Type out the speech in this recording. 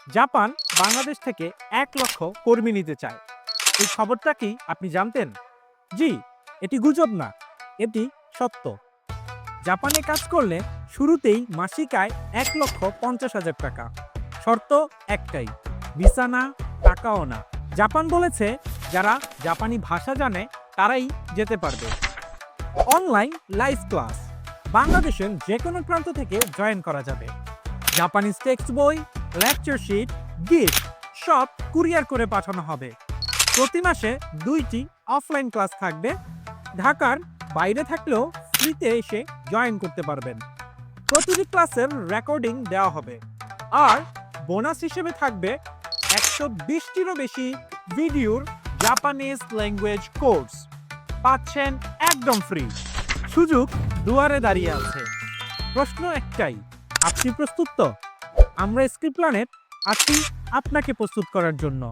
Japan Bangladesh থেকে ১ লক্ষ কর্মী নিতে চায়। এই খবরটা কি আপনি জানতেন? জি, এটি গুজব না, এটি সত্য। জাপানে কাজ করলে শুরুতেই মাসিক আয় ১,৫০,০০০ টাকা। শর্ত একটাই, ভিসা না, টাকাও না। জাপান বলেছে যারা জাপানি ভাষা জানে তারাই যেতে পারবে। অনলাইন লাইভ ক্লাস, বাংলাদেশের যে কোনো প্রান্ত থেকে জয়েন করা যাবে। জাপানিজ টেক্সট বই, লেকচার শিট, গিফট সব কুরিয়ার করে পাঠানো হবে। প্রতি মাসে ২টি অফলাইন ক্লাস থাকবে। ঢাকার বাইরে থাকলেও ফ্রিতে এসে জয়েন করতে পারবেন। প্রতিটি ক্লাসের রেকর্ডিং দেওয়া হবে। আর বোনাস হিসেবে থাকবে ১২০টিরও বেশি ভিডিওর জাপানিজ ল্যাঙ্গুয়েজ কোর্স। পাচ্ছেন একদম ফ্রি। সুযোগ দুয়ারে দাঁড়িয়ে আছে। প্রশ্ন একটাই, আপনি প্রস্তুত তো? আমরা স্ক্রিপ্ট প্ল্যানেট আছি আপনাকে প্রস্তুত করার জন্য।